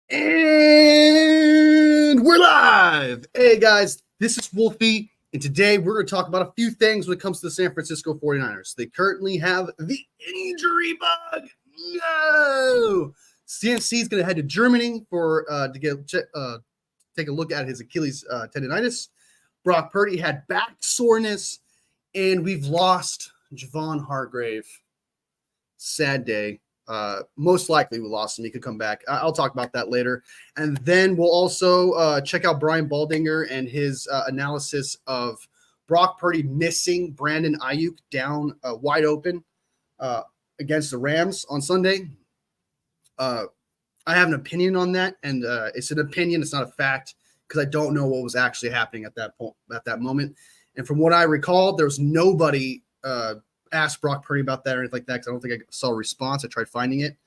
And we're live. Hey guys, this is Wolfie, and today we're going to talk about a few things when it comes to the San Francisco 49ers. They currently have the injury bug. No! CNC is going to head to Germany for take a look at his Achilles tendonitis. Brock Purdy had back soreness, and we've lost Javon Hargrave. Sad day. Most likely we lost him. He could come back. I'll talk about that later. And then we'll also check out Brian Baldinger and his analysis of Brock Purdy missing Brandon Ayuk down wide open against the Rams on Sunday. I have an opinion on that, and it's an opinion. It's not a fact because I don't know what was actually happening at that point, at that moment. And from what I recall, there was nobody asked Brock Purdy about that or anything like that because I don't think I saw a response. I tried finding it.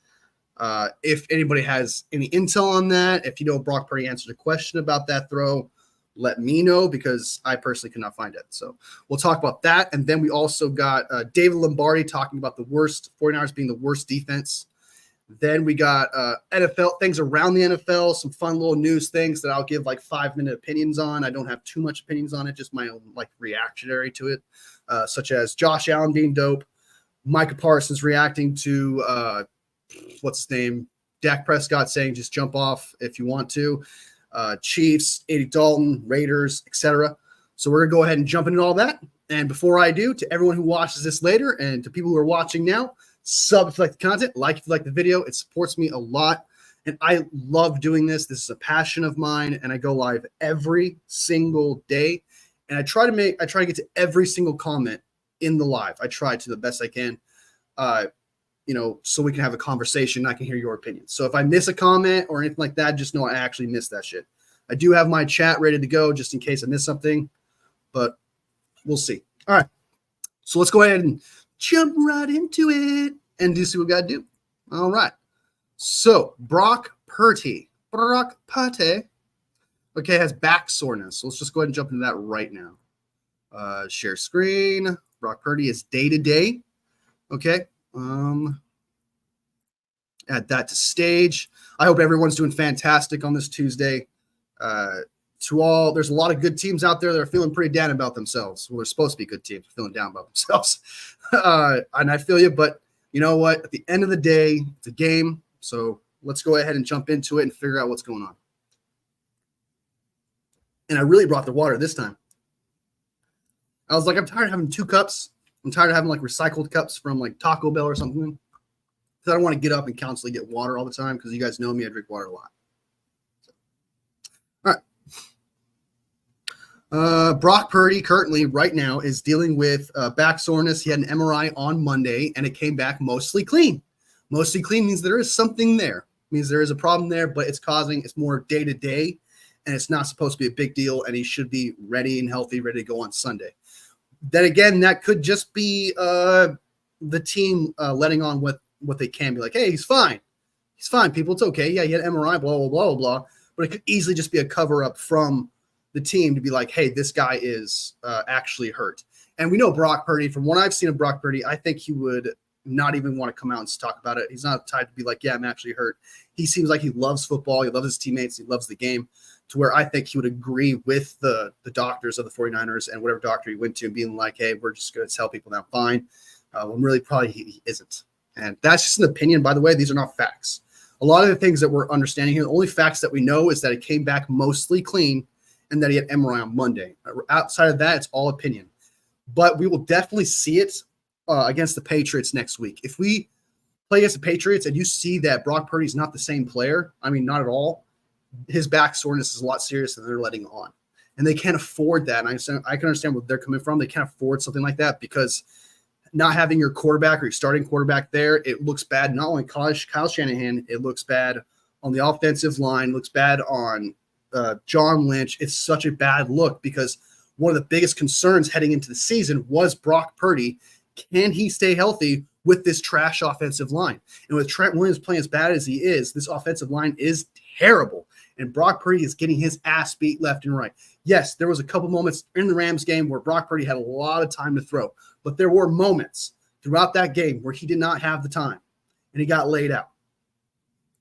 If anybody has any intel on that, if you know Brock Purdy answered a question about that throw, let me know because I personally could not find it. So we'll talk about that. And then we also got David Lombardi talking about the worst 49ers being the worst defense. Then we got NFL things around the NFL, some fun little news things that I'll give like 5-minute opinions on. I don't have too much opinions on it, just my own like reactionary to it. Such as Josh Allen being dope, Micah Parsons reacting to what's his name, Dak Prescott saying just jump off if you want to, Chiefs, Andy Dalton, Raiders, etc. So we're gonna go ahead and jump into all that. And before I do, to everyone who watches this later and to people who are watching now, sub if you like the content, like if you like the video. It supports me a lot, and I love doing this. This is a passion of mine, and I go live every single day. And I try to get to every single comment in the live. I try to the best I can, so we can have a conversation. I can hear your opinion. So if I miss a comment or anything like that, just know I actually missed that shit. I do have my chat ready to go just in case I miss something, but we'll see. All right. So let's go ahead and jump right into it and do see what we got to do. All right. So Brock Purdy. Okay, has back soreness. So let's just go ahead and jump into that right now. Share screen. Brock Purdy is day-to-day. Okay. Add that to stage. I hope everyone's doing fantastic on this Tuesday. To all, there's a lot of good teams out there that are feeling pretty down about themselves. Well, they're supposed to be good teams, feeling down about themselves. And I feel you, but you know what? At the end of the day, it's a game. So let's go ahead and jump into it and figure out what's going on. And I really brought the water this time. I was like, I'm tired of having 2 cups. I'm tired of having like recycled cups from like Taco Bell or something. Because I don't want to get up and constantly get water all the time because you guys know me, I drink water a lot. So. All right. Brock Purdy currently right now is dealing with back soreness. He had an MRI on Monday and it came back mostly clean. Mostly clean means there is something there. It means there is a problem there, but it's more day-to-day. And it's not supposed to be a big deal, and he should be ready and healthy, ready to go on Sunday. Then again, that could just be the team letting on what they can. Be like, hey, he's fine. He's fine, people. It's okay. Yeah, he had MRI, blah, blah, blah, blah, blah. But it could easily just be a cover-up from the team to be like, hey, this guy is actually hurt. And we know Brock Purdy, from what I've seen of Brock Purdy, I think he would not even want to come out and talk about it. He's not the type to be like, yeah, I'm actually hurt. He seems like he loves football. He loves his teammates. He loves the game. To where I think he would agree with the doctors of the 49ers and whatever doctor he went to, being like, hey, we're just going to tell people now, fine. When really probably he isn't. And that's just an opinion, by the way. These are not facts. A lot of the things that we're understanding here, the only facts that we know is that it came back mostly clean and that he had MRI on Monday. Outside of that, it's all opinion. But we will definitely see it against the Patriots next week. If we play against the Patriots and you see that Brock Purdy's not the same player, I mean, not at all, his back soreness is a lot serious than they're letting on. And they can't afford that. And I can understand where they're coming from. They can't afford something like that because not having your quarterback or your starting quarterback there, it looks bad. Not only Kyle Shanahan, it looks bad on the offensive line, looks bad on John Lynch. It's such a bad look because one of the biggest concerns heading into the season was Brock Purdy. Can he stay healthy with this trash offensive line? And with Trent Williams playing as bad as he is, this offensive line is terrible. And Brock Purdy is getting his ass beat left and right. Yes, there was a couple moments in the Rams game where Brock Purdy had a lot of time to throw, but there were moments throughout that game where he did not have the time and he got laid out.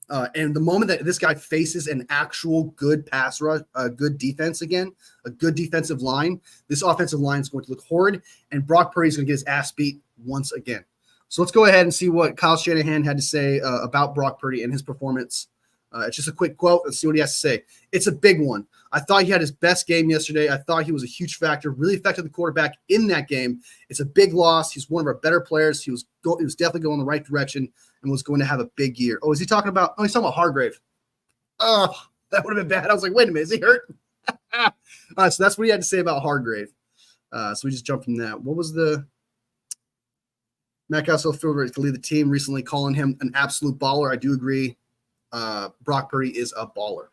And the moment that this guy faces an actual good pass rush, a good defense again, a good defensive line, this offensive line is going to look horrid, and Brock Purdy is going to get his ass beat once again. So let's go ahead and see what Kyle Shanahan had to say about Brock Purdy and his performance. It's just a quick quote. Let's see what he has to say. It's a big one. I thought he had his best game yesterday. I thought he was a huge factor, really affected the quarterback in that game. It's a big loss. He's one of our better players. He was definitely going the right direction and was going to have a big year. Oh, is he talking about – oh, he's talking about Hargrave. Oh, that would have been bad. I was like, wait a minute, is he hurt? All right, so that's what he had to say about Hargrave. So we just jumped from that. What was the – Matt Castle fielded to lead the team recently, calling him an absolute baller. I do agree. Brock Purdy is a baller.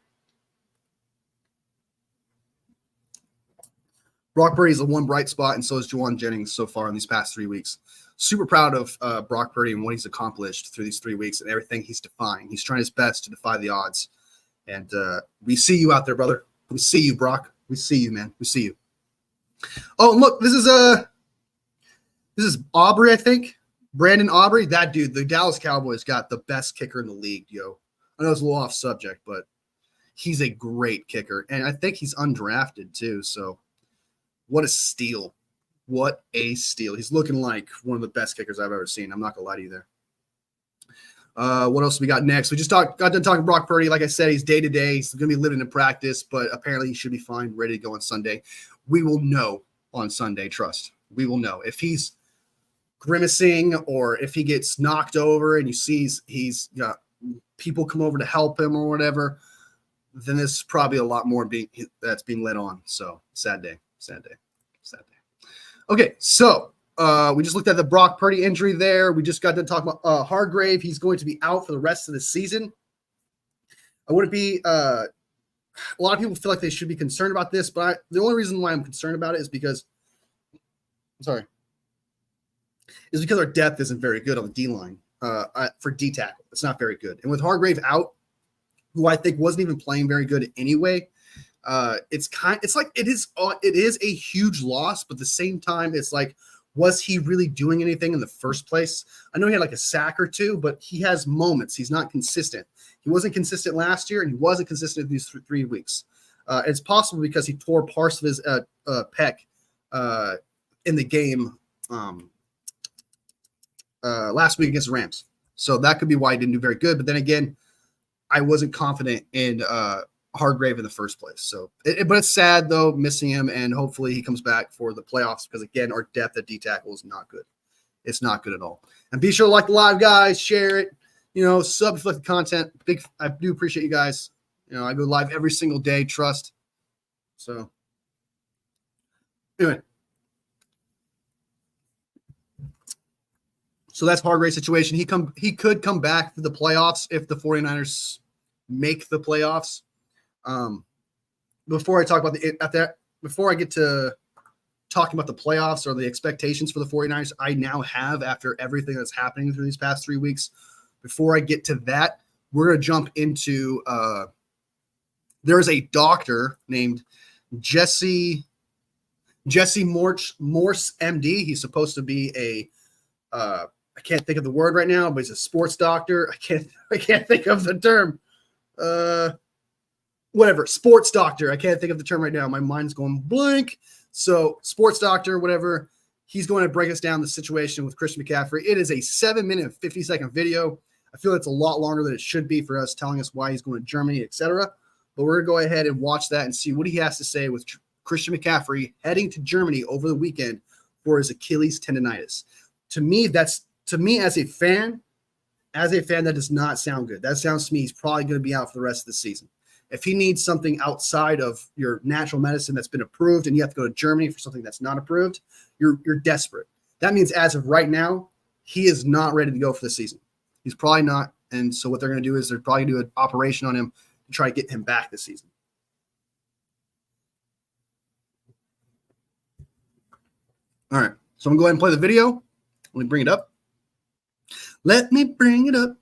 Brock Purdy is the one bright spot, and so is Juwan Jennings so far in these past 3 weeks. Super proud of Brock Purdy and what he's accomplished through these 3 weeks and everything he's defying. He's trying his best to defy the odds. And we see you out there, brother. We see you, Brock. We see you, man. We see you. Oh, and look, this is Aubrey, I think. Brandon Aubrey. That dude, the Dallas Cowboys got the best kicker in the league, yo. I know it's a little off subject, but he's a great kicker. And I think he's undrafted too, so what a steal. What a steal. He's looking like one of the best kickers I've ever seen. I'm not going to lie to you there. What else we got next? We just got done talking Brock Purdy. Like I said, he's day-to-day. He's going to be living in practice, but apparently he should be fine, ready to go on Sunday. We will know on Sunday, trust. We will know. If he's grimacing or if he gets knocked over and you see he's got people come over to help him or whatever, then there's probably a lot more that's being let on. So sad day. Okay, so we just looked at the Brock Purdy injury there. We just got to talk about Hargrave. He's going to be out for the rest of the season. I wouldn't be a lot of people feel like they should be concerned about this, but the only reason why I'm concerned about it is because our depth isn't very good on the D line for D tackle. It's not very good. And with Hargrave out, who I think wasn't even playing very good anyway, it is a huge loss, but at the same time, it's like, was he really doing anything in the first place? I know he had like a sack or two, but he has moments. He's not consistent. He wasn't consistent last year, and he wasn't consistent these 3 weeks. It's possible because he tore parts of his pec in the game last week against the Rams. So that could be why he didn't do very good. But then again, I wasn't confident in Hargrave in the first place. So, but it's sad though, missing him, and hopefully he comes back for the playoffs because again, our depth at D tackle is not good. It's not good at all. And be sure to like the live, guys, share it, sub if you like the content. I do appreciate you guys. I go live every single day, trust. So anyway. So that's Hargrave's situation. He could come back for the playoffs if the 49ers make the playoffs. Before I talk about before I get to talking about the playoffs or the expectations for the 49ers, I now have after everything that's happening through these past 3 weeks. Before I get to that, we're going to jump into there is a doctor named Jesse Morse, MD. He's supposed to be I can't think of the word right now, but he's a sports doctor. I can't think of the term. Whatever, sports doctor. I can't think of the term right now. My mind's going blank. So sports doctor, whatever. He's going to break us down the situation with Christian McCaffrey. It is a 7-minute and 50-second video. I feel it's a lot longer than it should be for us, telling us why he's going to Germany, etc. But we're going to go ahead and watch that and see what he has to say with Christian McCaffrey heading to Germany over the weekend for his Achilles tendonitis. To me, as a fan, that does not sound good. That sounds to me he's probably going to be out for the rest of the season. If he needs something outside of your natural medicine that's been approved and you have to go to Germany for something that's not approved, you're desperate. That means as of right now, he is not ready to go for the season. He's probably not. And so what they're going to do is they're probably going to do an operation on him to try to get him back this season. All right. So I'm going to go ahead and play the video. Let me bring it up. Let me bring it up.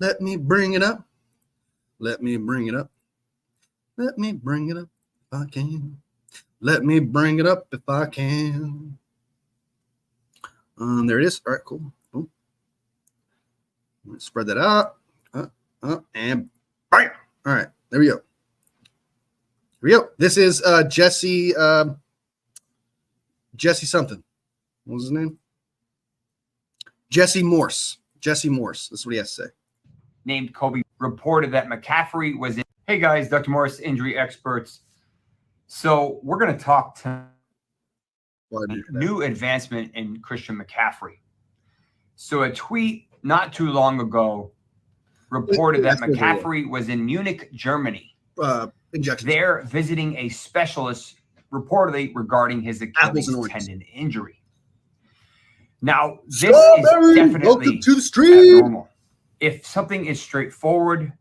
Let me bring it up. Let me bring it up. Let me bring it up if I can. Let me bring it up if I can. There it is. All right, cool. Boom. Let's spread that out. And bam. All right, there we go. Here we go. This is Jesse something. What was his name? Jesse Morse. Jesse Morse. That's what he has to say. Named Kobe reported that McCaffrey was in. Hey guys, Dr. Morris, injury experts. So we're going to talk to new advancement in Christian McCaffrey. So a tweet not too long ago reported that McCaffrey was in Munich, Germany. They're visiting a specialist reportedly regarding his Achilles tendon injury. Now, this is definitely to the street. abnormal. If something is straightforward,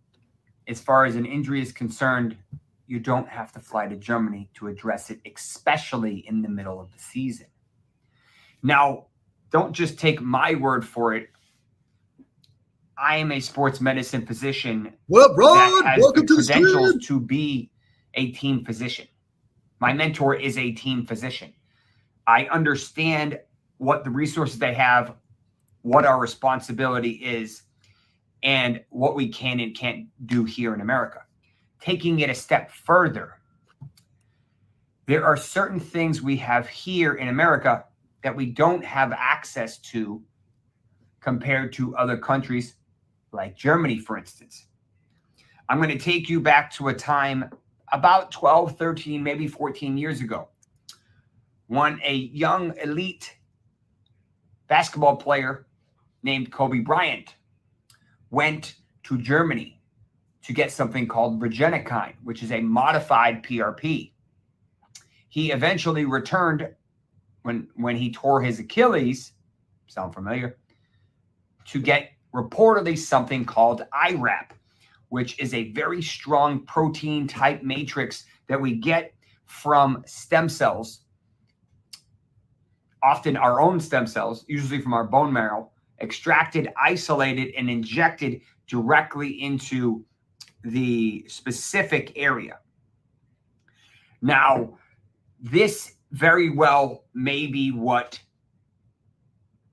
as far as an injury is concerned, you don't have to fly to Germany to address it, especially in the middle of the season. Now, don't just take my word for it. I am a sports medicine physician that has the credentials to be a team physician. My mentor is a team physician. I understand what the resources they have, what our responsibility is, and what we can and can't do here in America. Taking it a step further, there are certain things we have here in America that we don't have access to compared to other countries like Germany, for instance. I'm going to take you back to a time about 12, 13, maybe 14 years ago, when a young elite basketball player named Kobe Bryant went to Germany to get something called Regenikine, which is a modified PRP. He eventually returned when he tore his Achilles, sound familiar, to get reportedly something called IRAP, which is a very strong protein type matrix that we get from stem cells, often our own stem cells, usually from our bone marrow, extracted, isolated, and injected directly into the specific area. Now, this very well may be what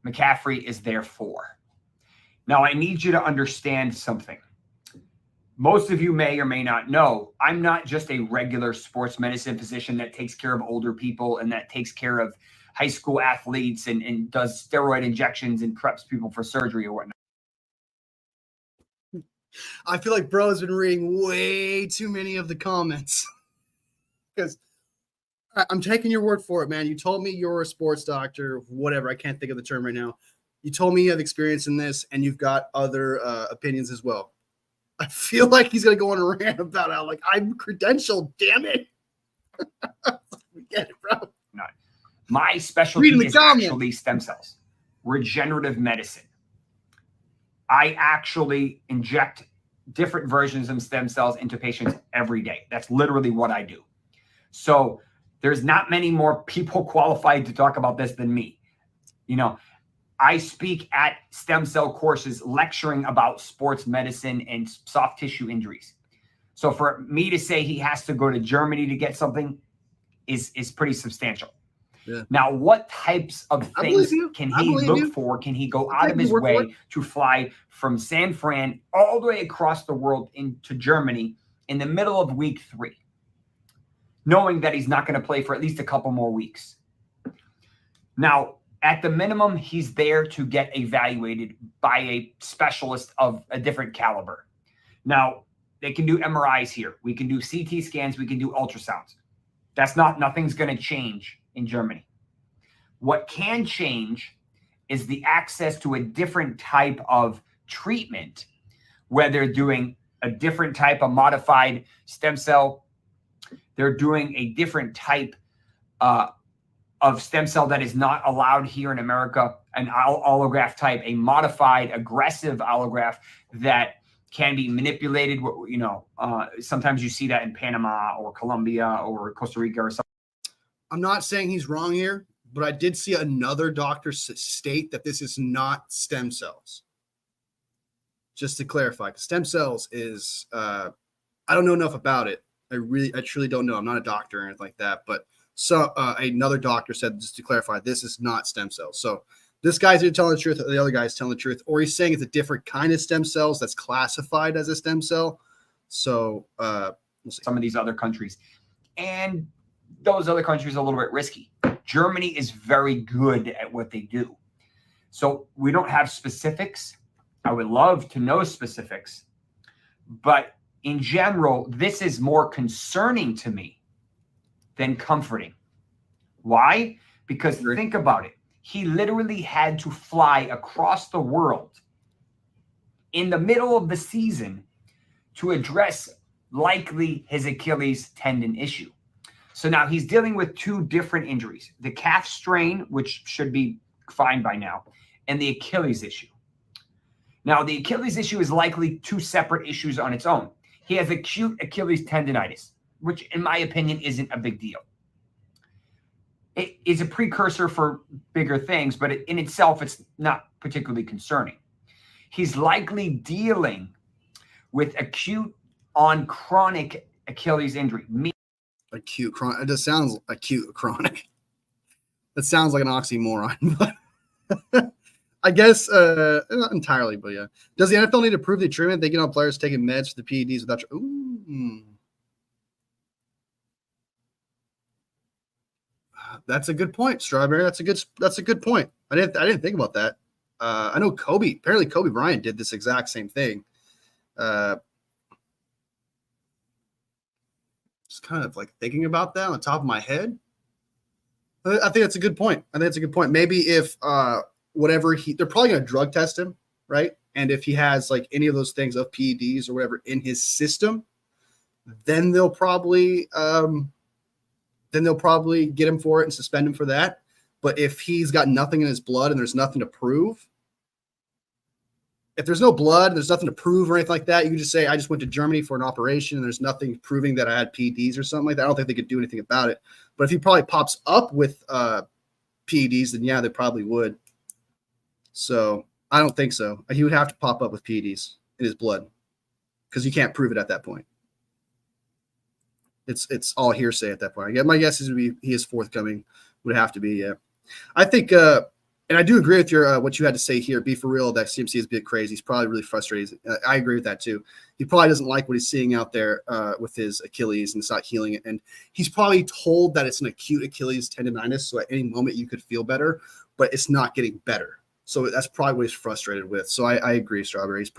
McCaffrey is there for. Now, I need you to understand something. Most of you may or may not know, I'm not just a regular sports medicine physician that takes care of older people and that takes care of high school athletes and does steroid injections and preps people for surgery or whatnot. I feel like bro has been reading way too many of the comments because I'm taking your word for it, man. You told me you're a sports doctor, whatever. I can't think of the term right now. You told me you have experience in this and you've got other opinions as well. I feel like he's going to go on a rant about how, like, I'm credentialed, damn it. We get it, bro. No. My specialty is actually stem cells, regenerative medicine. I actually inject different versions of stem cells into patients every day. That's literally what I do. So there's not many more people qualified to talk about this than me. You know, I speak at stem cell courses lecturing about sports medicine and soft tissue injuries. So for me to say he has to go to Germany to get something is pretty substantial. Yeah. Now, what types of things can he look for? Can he go out of his way to fly from San Fran all the way across the world into Germany in the middle of week 3, knowing that he's not going to play for at least a couple more weeks? Now, at the minimum, he's there to get evaluated by a specialist of a different caliber. Now, they can do MRIs here. We can do CT scans. We can do ultrasounds. Nothing's going to change in Germany. What can change is the access to a different type of treatment, where they're doing a different type of modified stem cell. They're doing a different type of stem cell that is not allowed here in America, an allograft type, a modified aggressive allograft that can be manipulated. You know, sometimes you see that in Panama or Colombia or Costa Rica or something. I'm not saying he's wrong here, but I did see another doctor state that this is not stem cells. Just to clarify, stem cells is, I don't know enough about it. I truly don't know. I'm not a doctor or anything like that, but so another doctor said, just to clarify, this is not stem cells. So This guy's either telling the truth or the other guy's telling the truth, or he's saying it's a different kind of stem cells that's classified as a stem cell. So we'll see. Some of these other countries. And those other countries are a little bit risky. Germany is very good at what they do. So we don't have specifics. I would love to know specifics. But in general, this is more concerning to me than comforting. Why? Because think about it. He literally had to fly across the world in the middle of the season to address likely his Achilles tendon issue. So now he's dealing with two different injuries, the calf strain, which should be fine by now, and the Achilles issue. Now, the Achilles issue is likely two separate issues on its own. He has acute Achilles tendonitis, which in my opinion isn't a big deal. It is a precursor for bigger things, but in itself, it's not particularly concerning. He's likely dealing with acute on chronic Achilles injury. Acute chronic. It just sounds acute chronic. That sounds like an oxymoron, but I guess not entirely, but yeah. Does the NFL need to prove the treatment? They get on players taking meds for the PEDs without. Ooh. That's a good point, Strawberry. That's a good point. I didn't think about that. I know apparently Kobe Bryant did this exact same thing. Just kind of like thinking about that on the top of my head. I think that's a good point. Maybe if whatever they're probably going to drug test him, right? And if he has like any of those things of PEDs or whatever in his system, then they'll probably get him for it and suspend him for that. But if he's got nothing in his blood and there's nothing to prove, if there's no blood and there's nothing to prove or anything like that, you can just say, I just went to Germany for an operation and there's nothing proving that I had PEDs or something like that. I don't think they could do anything about it. But if he probably pops up with PEDs, then yeah, they probably would. So I don't think so. He would have to pop up with PEDs in his blood because you can't prove it at that point. It's all hearsay at that point. My guess is he is forthcoming. Would have to be, yeah. I think, and I do agree with your what you had to say here. Be for real, that CMC is a bit crazy. He's probably really frustrated. I agree with that too. He probably doesn't like what he's seeing out there with his Achilles, and it's not healing it. And he's probably told that it's an acute Achilles tendonitis, so at any moment you could feel better, but it's not getting better. So that's probably what he's frustrated with. So I agree, Strawberry.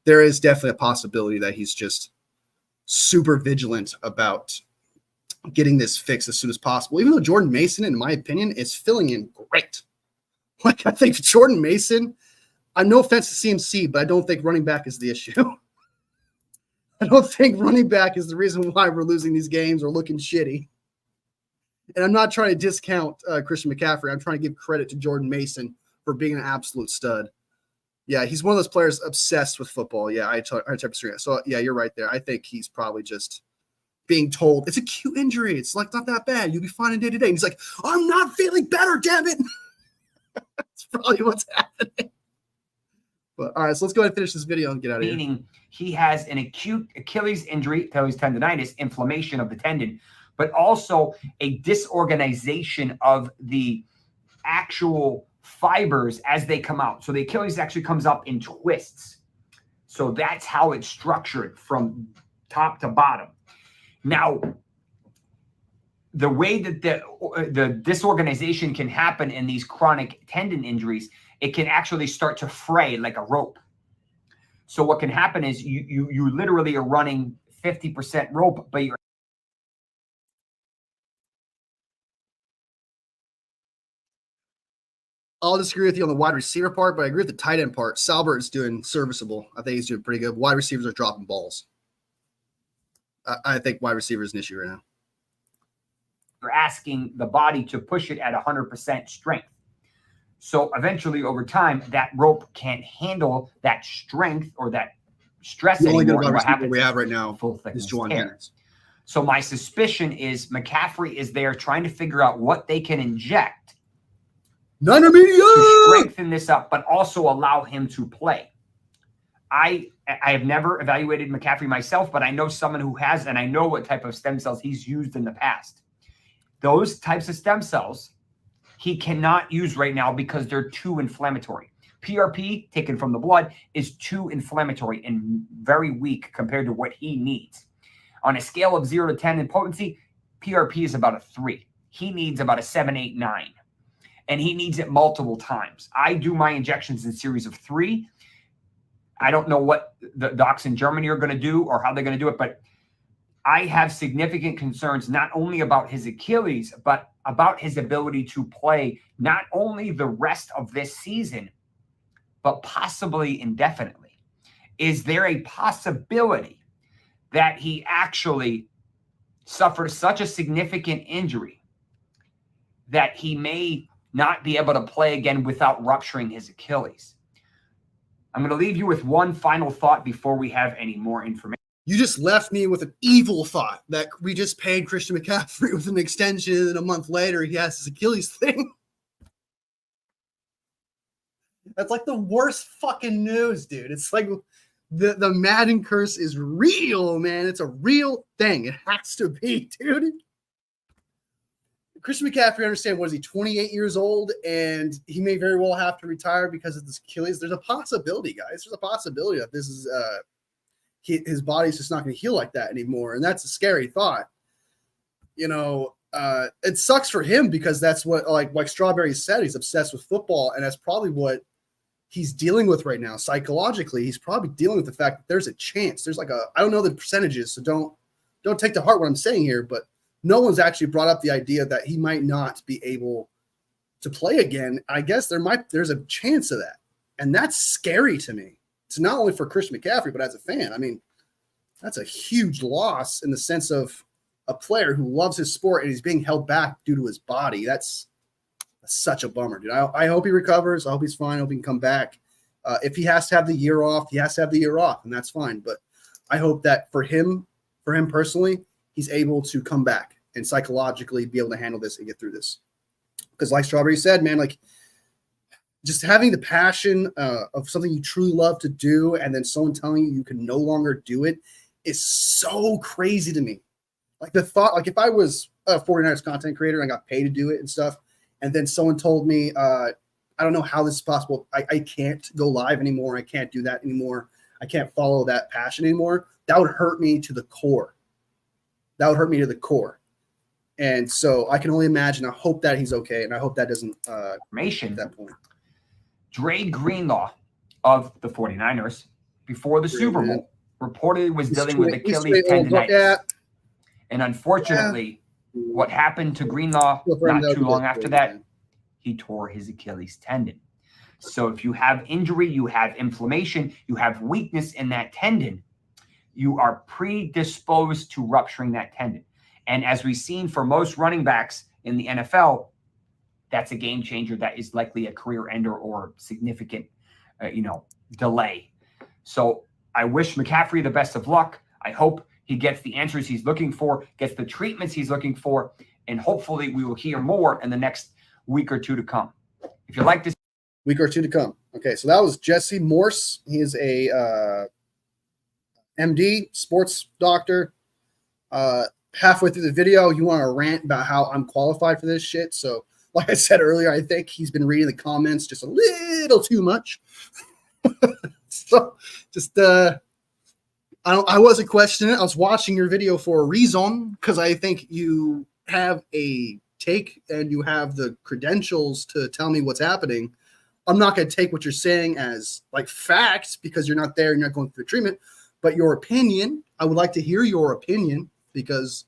There is definitely a possibility that he's just super vigilant about getting this fixed as soon as possible. Even though Jordan Mason, in my opinion, is filling in great. Like, I think Jordan Mason, I'm no offense to CMC, but I don't think running back is the issue. I don't think running back is the reason why we're losing these games or looking shitty. And I'm not trying to discount Christian McCaffrey. I'm trying to give credit to Jordan Mason for being an absolute stud. Yeah, he's one of those players obsessed with football. Yeah, I type of stream. So, yeah, you're right there. I think he's probably just being told it's a cute injury. It's like not that bad. You'll be fine in day to day. And he's like, I'm not feeling better, damn it. That's probably what's happening. But all right, so let's go ahead and finish this video and get out of here. Meaning he has an acute Achilles injury, Achilles tendonitis, inflammation of the tendon, but also a disorganization of the actual fibers as they come out. So the Achilles actually comes up in twists. So that's how it's structured from top to bottom. Now, the way that the disorganization can happen in these chronic tendon injuries, it can actually start to fray like a rope. So what can happen is you literally are running 50% rope, but you're I'll disagree with you on the wide receiver part, but I agree with the tight end part. Salbert is doing serviceable. I think he's doing pretty good. Wide receivers are dropping balls. I think wide receiver is an issue right now. You're asking the body to push it at 100% strength. So eventually over time, that rope can't handle that strength or that stress the only anymore. Good wide receiver we have right now is Juwan Jennings. So my suspicion is McCaffrey is there trying to figure out what they can inject to strengthen this up, but also allow him to play. I have never evaluated McCaffrey myself, but I know someone who has, and I know what type of stem cells he's used in the past. Those types of stem cells, he cannot use right now because they're too inflammatory. PRP taken from the blood is too inflammatory and very weak compared to what he needs. On a scale of 0 to 10 in potency, PRP is about a 3. He needs about a 7, 8, 9. And he needs it multiple times. I do my injections in series of 3. I don't know what the docs in Germany are going to do or how they're going to do it, but I have significant concerns not only about his Achilles, but about his ability to play not only the rest of this season, but possibly indefinitely. Is there a possibility that he actually suffered such a significant injury that he may not be able to play again without rupturing his Achilles? I'm going to leave you with one final thought before we have any more information. You just left me with an evil thought that we just paid Christian McCaffrey with an extension, and a month later he has his Achilles thing. That's like the worst fucking news, dude. It's like the Madden curse is real, man. It's a real thing. It has to be, dude. Christian McCaffrey, understand, what is he, 28 years old, and he may very well have to retire because of this Achilles. There's a possibility, guys. There's a possibility that this is his body's just not going to heal like that anymore, and that's a scary thought. You know, it sucks for him because that's what, like Strawberry said, he's obsessed with football, and that's probably what he's dealing with right now. Psychologically, he's probably dealing with the fact that there's a chance. There's like I don't know the percentages, so don't take to heart what I'm saying here, but no one's actually brought up the idea that he might not be able to play again. I guess there's a chance of that. And that's scary to me. It's not only for Christian McCaffrey, but as a fan. I mean, that's a huge loss in the sense of a player who loves his sport and he's being held back due to his body. That's such a bummer, dude. I hope he recovers. I hope he's fine. I hope he can come back. If he has to have the year off, he has to have the year off, and that's fine. But I hope that for him personally, he's able to come back and psychologically be able to handle this and get through this. Because like Strawberry said, man, like just having the passion of something you truly love to do and then someone telling you can no longer do it is so crazy to me. Like the thought, like if I was a 49ers content creator and I got paid to do it and stuff, and then someone told me, I don't know how this is possible. I can't go live anymore. I can't do that anymore. I can't follow that passion anymore. That would hurt me to the core. That would hurt me to the core. And so I can only imagine. I hope that he's okay, and I hope that doesn't information at that point. Dre Greenlaw of the 49ers, before the Super Bowl, reportedly was dealing with Achilles tendonitis. And unfortunately, what happened to Greenlaw not too long after that, he tore his Achilles tendon. So if you have injury, you have inflammation, you have weakness in that tendon, you are predisposed to rupturing that tendon. And as we've seen for most running backs in the NFL, that's a game changer. That is likely a career ender or significant, delay. So I wish McCaffrey the best of luck. I hope he gets the answers he's looking for, gets the treatments he's looking for, and hopefully we will hear more in the next week or two to come. If you like this week or two to come. Okay, so that was Jesse Morse. He is a MD, sports doctor. Halfway through the video, you want to rant about how I'm qualified for this shit. So, like I said earlier, I think he's been reading the comments just a little too much. So, just I wasn't questioning it. I was watching your video for a reason because I think you have a take and you have the credentials to tell me what's happening. I'm not going to take what you're saying as like facts because you're not there, you're not going through the treatment. But your opinion, I would like to hear your opinion because,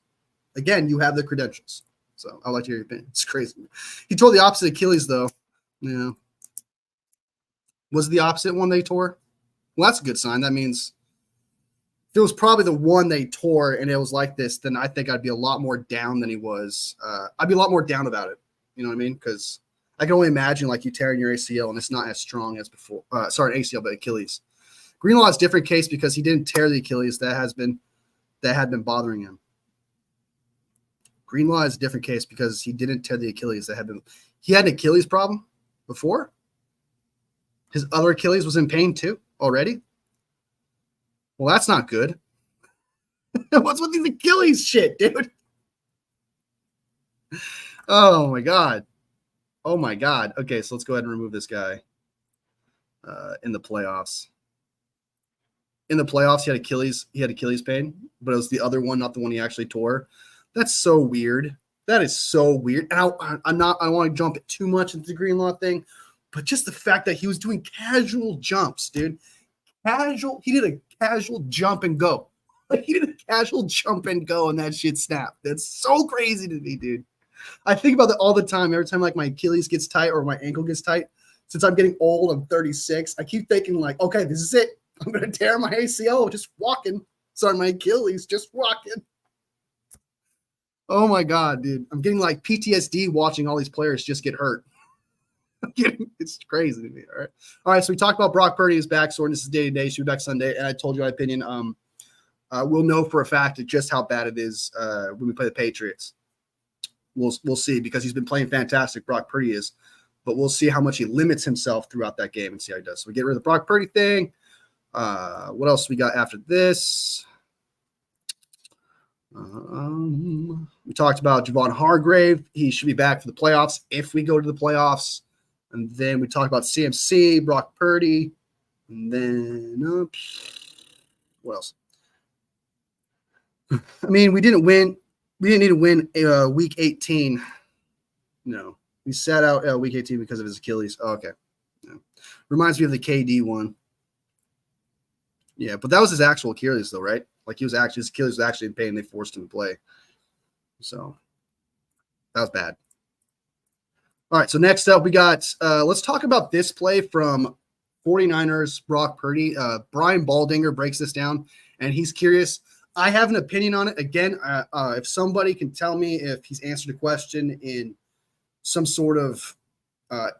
again, you have the credentials. So I'd like to hear your opinion. It's crazy. He tore the opposite Achilles, though. Yeah. Was it the opposite one they tore? Well, that's a good sign. That means if it was probably the one they tore and it was like this, then I think I'd be a lot more down than he was. I'd be a lot more down about it. You know what I mean? Because I can only imagine like you tearing your ACL and it's not as strong as before. Sorry, ACL, but Achilles. Greenlaw is a different case because he didn't tear the Achilles that had been bothering him. Greenlaw is a different case because he didn't tear the Achilles that had been. He had an Achilles problem before. His other Achilles was in pain too already. Well, that's not good. What's with these Achilles shit, dude? Oh my God. Oh my God. Okay, so let's go ahead and remove this guy. In the playoffs. In the playoffs, he had Achilles pain, but it was the other one, not the one he actually tore. That's so weird. That is so weird. And I don't want to jump too much into the Greenlaw thing, but just the fact that he was doing casual jumps, dude. He did a casual jump and go. Like, he did a casual jump and go, and that shit snapped. That's so crazy to me, dude. I think about that all the time. Every time like my Achilles gets tight or my ankle gets tight. Since I'm getting old, I'm 36. I keep thinking like, okay, this is it. I'm gonna tear my ACL just walking. Sorry, my Achilles just walking. Oh my God, dude. I'm getting like PTSD watching all these players just get hurt. It's crazy to me. All right. So we talked about Brock Purdy, his back sore. This is day to day. Shoot back Sunday, and I told you my opinion. We'll know for a fact just how bad it is when we play the Patriots. We'll see, because he's been playing fantastic. Brock Purdy is, but we'll see how much he limits himself throughout that game and see how he does. So we get rid of the Brock Purdy thing. What else we got after this? We talked about Javon Hargrave. He should be back for the playoffs if we go to the playoffs. And then we talked about CMC, Brock Purdy. And then what else? I mean, we didn't win. We didn't need to win week 18. No, we sat out week 18 because of his Achilles. Oh, okay. No. Reminds me of the KD one. Yeah, but that was his actual Achilles, though, right? Like, his Achilles was actually in pain. They forced him to play. So that was bad. All right, so next up we got let's talk about this play from 49ers Brock Purdy. Brian Baldinger breaks this down, and he's curious. I have an opinion on it. Again, if somebody can tell me if he's answered a question in some sort of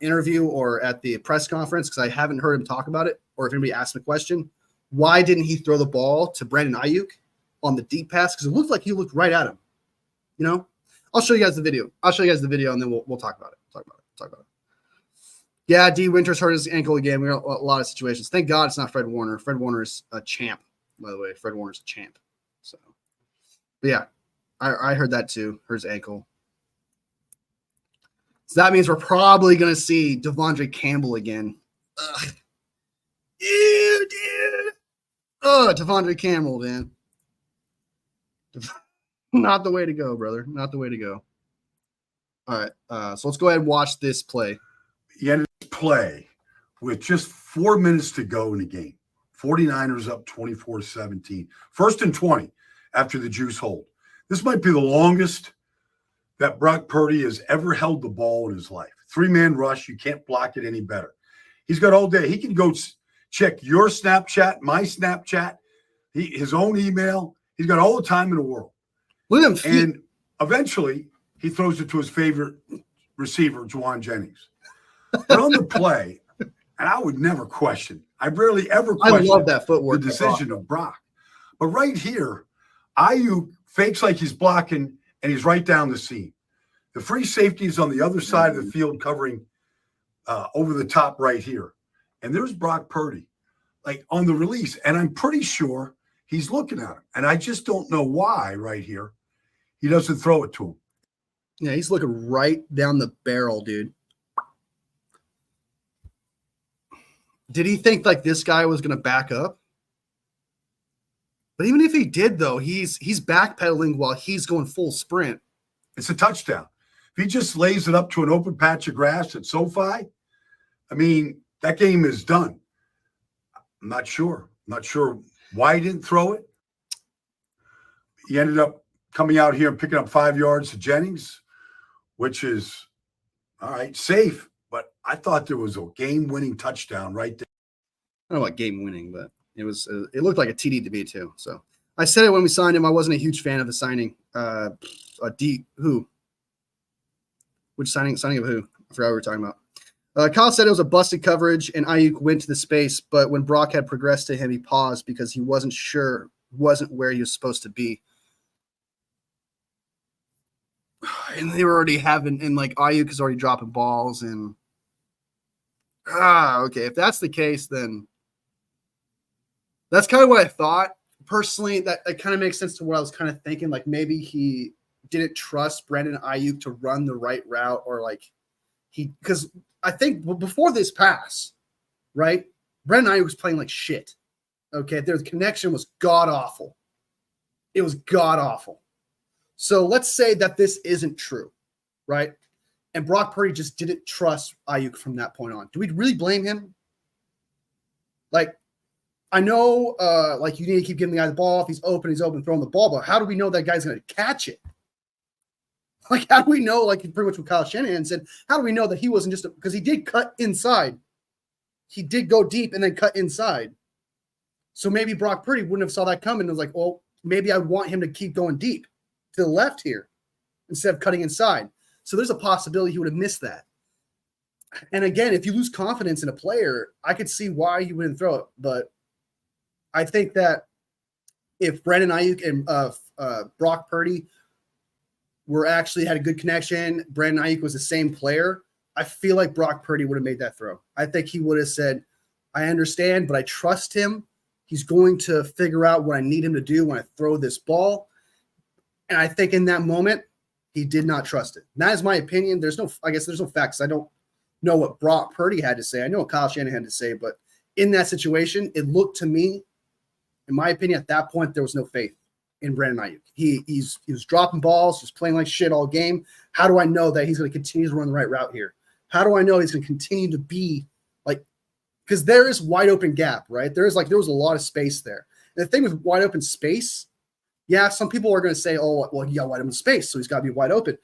interview or at the press conference, because I haven't heard him talk about it, or if anybody asked him a question, why didn't he throw the ball to Brandon Ayuk on the deep pass? Because it looked like he looked right at him. You know, I'll show you guys the video. And then we'll talk about it. Talk about it. Yeah, D. Winters hurt his ankle again. We got a lot of situations. Thank God it's not Fred Warner. Fred Warner is a champ, by the way. Fred Warner's a champ. So, but yeah, I heard that too. Hurt his ankle. So that means we're probably going to see Devondre Campbell again. Ugh. Ew, dude. Oh, Devondre Campbell, man. Not the way to go, brother. Not the way to go. All right, so let's go ahead and watch this play. He ended his play with just 4 minutes to go in the game. 49ers up 24-17. 1st and 20 after the juice hold. This might be the longest that Brock Purdy has ever held the ball in his life. 3-man rush. You can't block it any better. He's got all day. He can go check your Snapchat, my Snapchat, his own email. He's got all the time in the world. Look at him. And eventually, he throws it to his favorite receiver, Juwan Jennings. But on the play, and I would never question, I rarely ever question I love that footwork, the decision of Brock. But right here, Ayuk fakes like he's blocking, and he's right down the seam. The free safety is on the other side of the field covering over the top right here. And there's Brock Purdy, like on the release. And I'm pretty sure he's looking at him. And I just don't know why right here he doesn't throw it to him. Yeah, he's looking right down the barrel, dude. Did he think like this guy was going to back up? But even if he did, though, he's backpedaling while he's going full sprint. It's a touchdown. If he just lays it up to an open patch of grass at SoFi, I mean, that game is done. I'm not sure. I'm not sure why he didn't throw it. He ended up coming out here and picking up 5 yards to Jennings, which is, all right, safe. But I thought there was a game-winning touchdown right there. I don't know about game-winning, but it looked like a TD to me too. So I said it when we signed him. I wasn't a huge fan of the signing. Who? Which signing of who? I forgot what we were talking about. Kyle said it was a busted coverage, and Ayuk went to the space, but when Brock had progressed to him, he paused because he wasn't where he was supposed to be. And they were already and like Ayuk is already dropping balls, and okay, if that's the case, then that's kind of what I thought. Personally, that kind of makes sense to what I was kind of thinking. Like maybe he didn't trust Brandon Ayuk to run the right route, or like because I think before this pass, right, Brandon Ayuk was playing like shit. Okay, their connection was god awful. It was god awful. So let's say that this isn't true, right? And Brock Purdy just didn't trust Ayuk from that point on. Do we really blame him? Like, I know, like you need to keep giving the guy the ball. If he's open, throwing the ball. But how do we know that guy's going to catch it? Like, how do we know? Like, pretty much what Kyle Shanahan said. How do we know that he wasn't just because he did cut inside? He did go deep and then cut inside. So maybe Brock Purdy wouldn't have saw that coming and was like, well, maybe I want him to keep going deep to the left here instead of cutting inside. So there's a possibility he would have missed that. And again, if you lose confidence in a player, I could see why you wouldn't throw it. But I think that if Brandon Ayuk and Brock Purdy were actually had a good connection, Brandon Ayuk was the same player, I feel like Brock Purdy would have made that throw. I think he would have said, I understand, but I trust him. He's going to figure out what I need him to do when I throw this ball. And I think in that moment, he did not trust it. And that is my opinion. I guess there's no facts. I don't know what Brock Purdy had to say. I know what Kyle Shanahan had to say, but in that situation, it looked to me, in my opinion, at that point, there was no faith in Brandon Ayuk. He was dropping balls, just playing like shit all game. How do I know that he's going to continue to run the right route here? How do I know he's going to continue to be like, because there is wide open gap, right? There was a lot of space there. And the thing with wide open space, yeah, some people are going to say, oh, well, he got wide open space, so he's got to be wide open.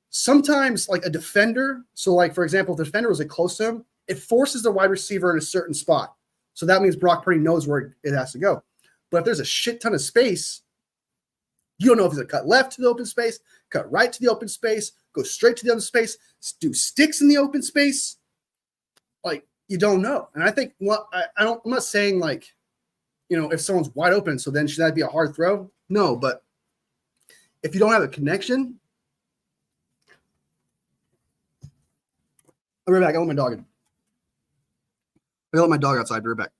Sometimes, like a defender, so like, for example, if the defender was close to him, it forces the wide receiver in a certain spot. So that means Brock Purdy knows where it has to go. But if there's a shit ton of space, you don't know if he's going to cut left to the open space, cut right to the open space, go straight to the other space, do sticks in the open space. Like, you don't know. And I think, I'm not saying like, if someone's wide open, so then should that be a hard throw? No, but if you don't have a connection, I'll be right back. I let my dog in. I let my dog outside. Be right back.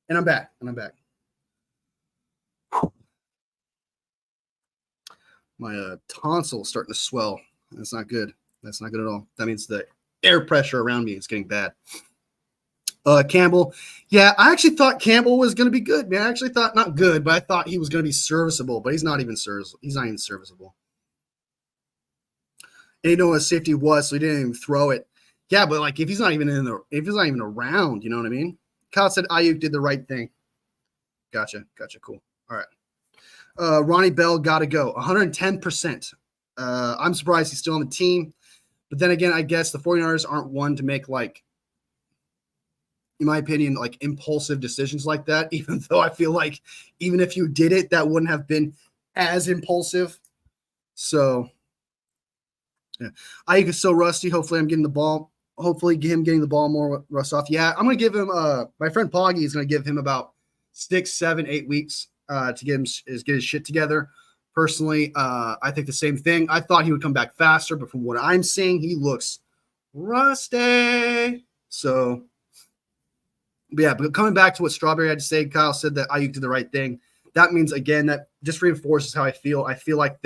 And I'm back. My tonsil's starting to swell. That's not good. That's not good at all. That means the air pressure around me is getting bad. Campbell. Yeah, I actually thought Campbell was going to be good, man. I actually thought not good, but I thought he was going to be serviceable, but he's not even serviceable. And you know what safety was, so he didn't even throw it. Yeah, but like if he's not even around, you know what I mean? Kyle said Ayuk did the right thing. Gotcha. Cool. All right. Ronnie Bell got to go. 110%. I'm surprised he's still on the team. But then again, I guess the 49ers aren't one to make, like, in my opinion, like impulsive decisions like that, even though I feel like even if you did it, that wouldn't have been as impulsive. So, yeah. Ayuk is so rusty. Hopefully I'm getting the ball. Hopefully him getting the ball more rust off. Yeah, I'm going to give him my friend Poggy is going to give him about 6, 7, 8 weeks to get his shit together. Personally, I think the same thing. I thought he would come back faster, but from what I'm seeing, he looks rusty. So, but coming back to what Strawberry had to say, Kyle said that Ayuk did the right thing. That means, again, that just reinforces how I feel. I feel like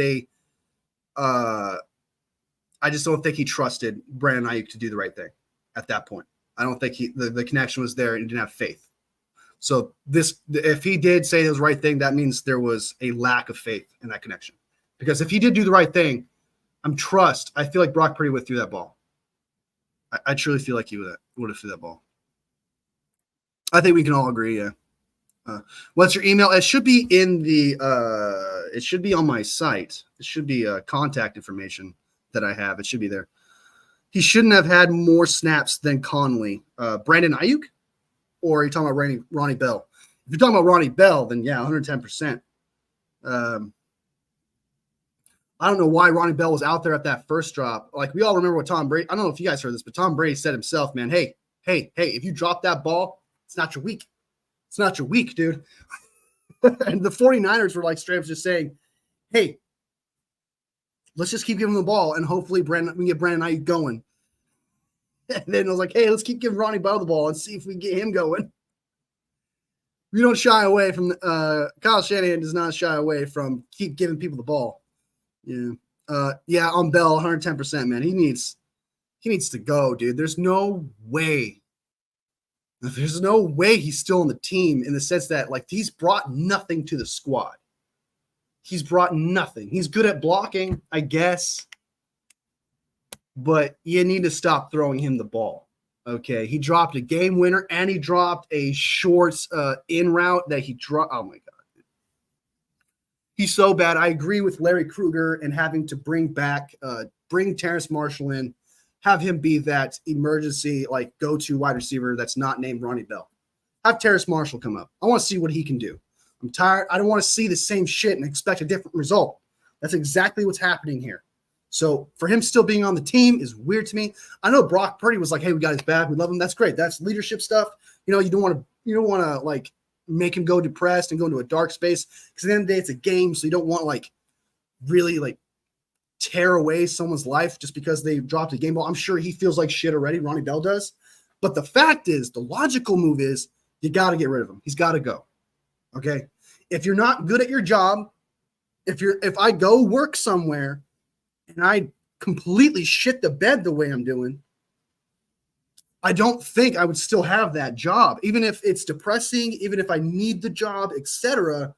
I just don't think he trusted Brandon Ayuk to do the right thing at that point. I don't think the connection was there and he didn't have faith. So if he did say it was the right thing, that means there was a lack of faith in that connection. Because if he did do the right thing, I feel like Brock Purdy would have threw that ball. I truly feel like he would have threw that ball. I think we can all agree, yeah. What's your email? It should be it should be on my site. It should be contact information that I have. It should be there. he shouldn't have had more snaps than Conley. Brandon Ayuk? Or are you talking about Ronnie Bell? If you're talking about Ronnie Bell, then yeah, 110%. I don't know why Ronnie Bell was out there at that first drop. Like, we all remember what Tom Brady – I don't know if you guys heard this, but Tom Brady said himself, man, hey, if you drop that ball, it's not your week. It's not your week, dude. And the 49ers were like straight up just saying, hey, let's just keep giving him the ball, and hopefully we can get Brandon Ayuk going. And then I was like, hey, let's keep giving Ronnie Bell the ball and see if we can get him going. We don't shy away from Kyle Shanahan does not shy away from keep giving people the ball. Yeah. On Bell, 110%, man. He needs to go, dude. There's no way he's still on the team in the sense that, like, he's brought nothing to the squad. He's brought nothing. He's good at blocking, I guess, but you need to stop throwing him the ball. Okay, he dropped a game winner and he dropped a short in route that he dropped. Oh my God. He's so bad. I agree with Larry Krueger and having to bring Terrace Marshall in, have him be that emergency, like, go-to wide receiver that's not named Ronnie Bell. Have Terrace Marshall come up. I want to see what he can do. I'm tired. I don't want to see the same shit and expect a different result. That's exactly what's happening here. So for him still being on the team is weird to me. I know Brock Purdy was like, hey, we got his back. We love him. That's great. That's leadership stuff. You know, you don't want to like make him go depressed and go into a dark space, because at the end of the day, it's a game. So you don't want like really like tear away someone's life just because they dropped a game ball. I'm sure he feels like shit already. Ronnie Bell does. But the fact is, the logical move is you got to get rid of him. He's got to go. Okay. If you're not good at your job, if I go work somewhere and I completely shit the bed the way I'm doing, I don't think I would still have that job, even if it's depressing, even if I need the job, etc.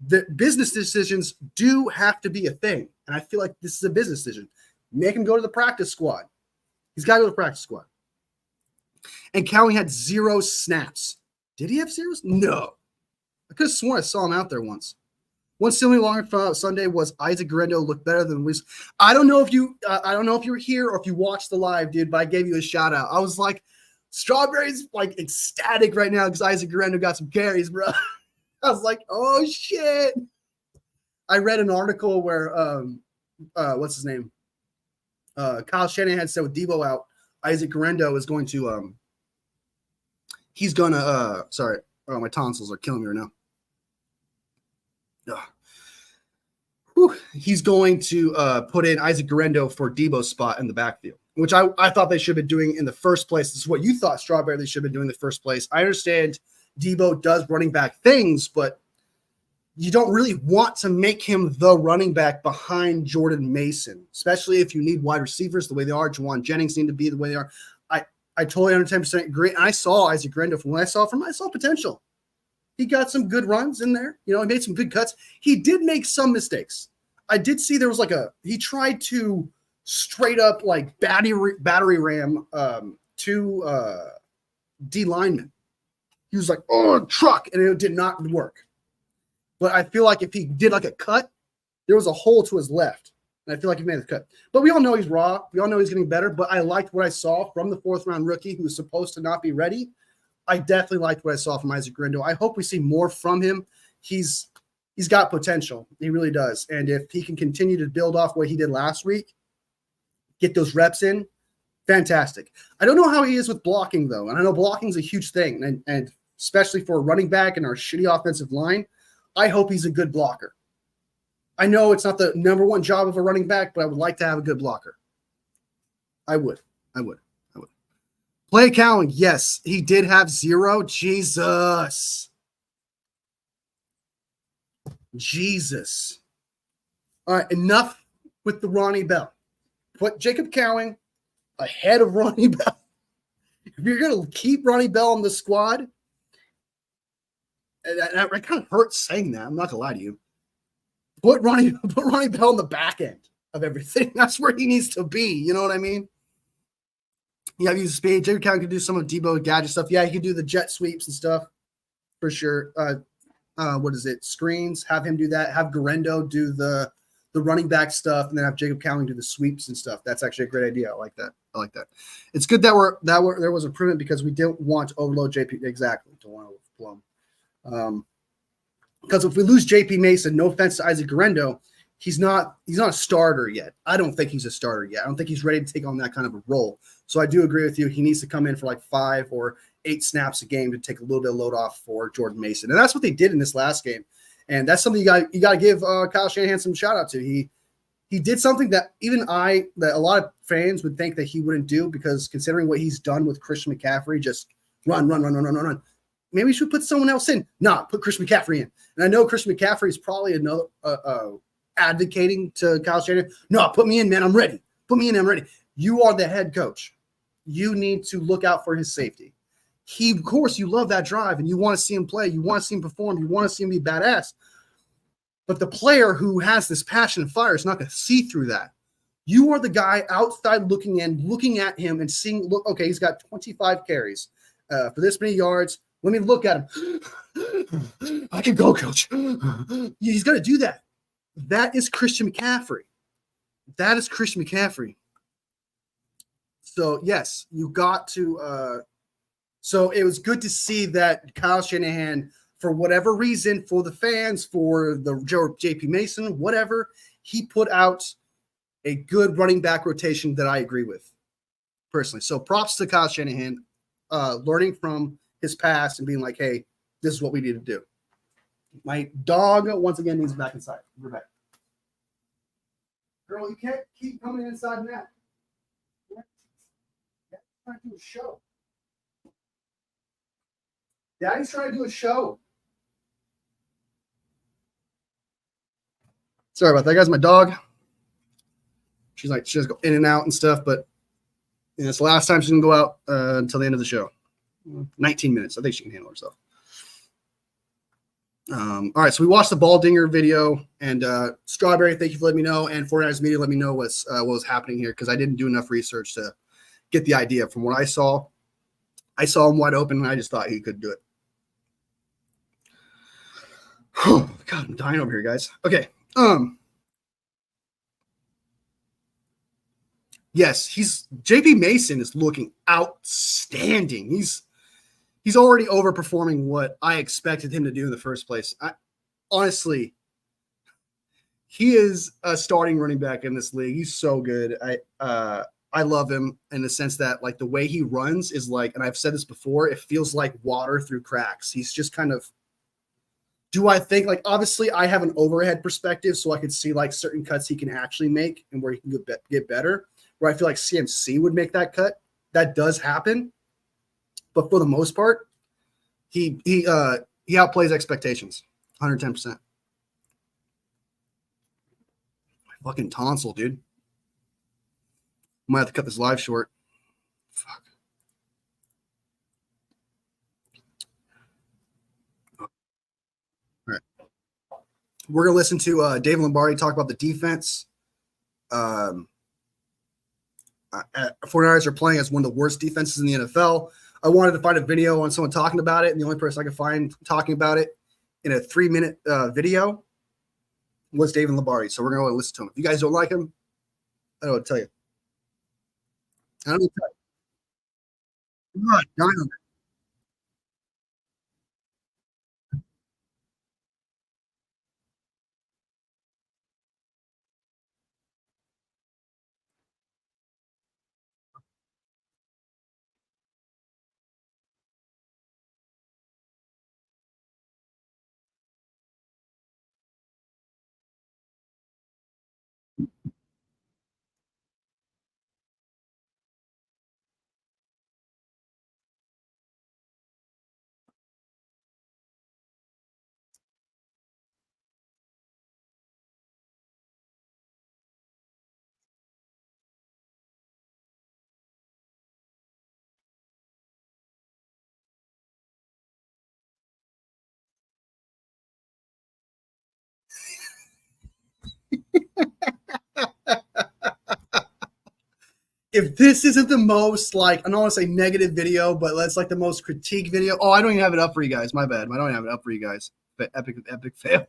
The business decisions do have to be a thing. And I feel like this is a business decision. Make him go to the practice squad. He's got to go to the practice squad. And Cowie had 0 snaps. Did he have zeros? No. I could have sworn I saw him out there once. One silly long Sunday was Isaac Garendo looked better than Wiz. I don't know if you were here or if you watched the live, dude, but I gave you a shout out. I was like, Strawberry's like ecstatic right now because Isaac Garendo got some carries, bro. I was like, oh shit. I read an article where what's his name? Kyle Shanahan said with Debo out, Isaac Garendo is going to he's gonna sorry. Oh, my tonsils are killing me right now. He's going to put in Isaac Garendo for Debo's spot in the backfield, which I thought they should have been doing in the first place. This is what you thought, Strawberry, they should have been doing in the first place. I understand Debo does running back things, but you don't really want to make him the running back behind Jordan Mason, especially if you need wide receivers the way they are. Juwan Jennings need to be the way they are. I totally 110% agree. And I saw Isaac Garendo from what I saw from him. I saw potential. He got some good runs in there. You know, he made some good cuts. He did make some mistakes. I did see there was like he tried to straight up like battery ram two D linemen. He was like, oh, truck, and it did not work. But I feel like if he did like a cut, there was a hole to his left. And I feel like he made the cut. But we all know he's raw. We all know he's getting better. But I liked what I saw from the 4th-round rookie who was supposed to not be ready. I definitely liked what I saw from Isaac Garendo. I hope we see more from him. He's got potential. He really does. And if he can continue to build off what he did last week, get those reps in, fantastic. I don't know how he is with blocking, though. And I know blocking is a huge thing, and especially for a running back and our shitty offensive line. I hope he's a good blocker. I know it's not the number one job of a running back, but I would like to have a good blocker. I would. Play Cowan, yes, he did have 0. Jesus. All right, enough with the Ronnie Bell. Put Jacob Cowing ahead of Ronnie Bell. If you're going to keep Ronnie Bell on the squad, and it kind of hurts saying that. I'm not going to lie to you. Put Ronnie Bell on the back end of everything. That's where he needs to be. You know what I mean? Yeah, I've used speed. Jacob Cowing could do some of Debo gadget stuff. Yeah, he could do the jet sweeps and stuff for sure. What is it? Screens. Have him do that. Have Garendo do the the running back stuff and then have Jacob Cowling do the sweeps and stuff. That's actually a great idea. I like that. It's good that there was improvement because we didn't want to overload JP. Exactly. Don't want to overflow him. Because if we lose JP Mason, no offense to Isaac Guerrero, he's not a starter yet. I don't think he's a starter yet. I don't think he's ready to take on that kind of a role. So I do agree with you. He needs to come in for like 5 or 8 snaps a game to take a little bit of load off for Jordan Mason. And that's what they did in this last game. And that's something you got to give Kyle Shanahan some shout out to. He did something that that a lot of fans would think that he wouldn't do, because considering what he's done with Christian McCaffrey, just run. Maybe we should put someone else in. Nah, put Christian McCaffrey in. And I know Christian McCaffrey is probably another advocating to Kyle Shanahan. No, put me in, man. I'm ready. Put me in. I'm ready. You are the head coach. You need to look out for his safety. Of course, you love that drive and you want to see him play. You want to see him perform. You want to see him be badass. But the player who has this passion and fire is not going to see through that. You are the guy outside looking at him and seeing, look, okay, he's got 25 carries for this many yards. Let me look at him. I can go, coach. He's going to do that. That is Christian McCaffrey. So, yes, you got to so it was good to see that Kyle Shanahan, for whatever reason, for the fans, for the JP Mason, whatever, he put out a good running back rotation that I agree with personally. So props to Kyle Shanahan, learning from his past and being like, hey, this is what we need to do. My dog, once again, needs back inside. We're back. Girl, you can't keep coming inside now. You're trying to do a show. Daddy's trying to do a show. Sorry about that, guys. My dog. She does go in and out and stuff, but it's the last time she's going to go out until the end of the show. 19 minutes. I think she can handle herself. All right, so we watched the Baldinger video, and Strawberry, thank you for letting me know, and 49ers Media let me know what was happening here, because I didn't do enough research to get the idea. From what I saw him wide open, and I just thought he could do it. Oh, God, I'm dying over here, guys. Okay. Yes, JP Mason is looking outstanding. He's already overperforming what I expected him to do in the first place. Honestly, he is a starting running back in this league. He's so good. I love him in the sense that, like, the way he runs is like, and I've said this before, it feels like water through cracks. He's just kind of, do I think, like, obviously I have an overhead perspective, so I could see like certain cuts he can actually make and where he can get better, where I feel like CMC would make that cut. That does happen. But for the most part, he outplays expectations, 110%. My fucking tonsil, dude. Might have to cut this live short. Fuck. All right. We're gonna listen to Dave Lombardi talk about the defense. 49ers are playing as one of the worst defenses in the NFL. I wanted to find a video on someone talking about it, and the only person I could find talking about it in a 3-minute video was David Lombardi. So we're going to listen to him. If you guys don't like him, I don't know what to tell you. I don't know what to tell you. God, dying. If this isn't the most, like, I don't want to say negative video, but that's like the most critique video. Oh, I don't even have it up for you guys. My bad. I don't have it up for you guys. But epic fail.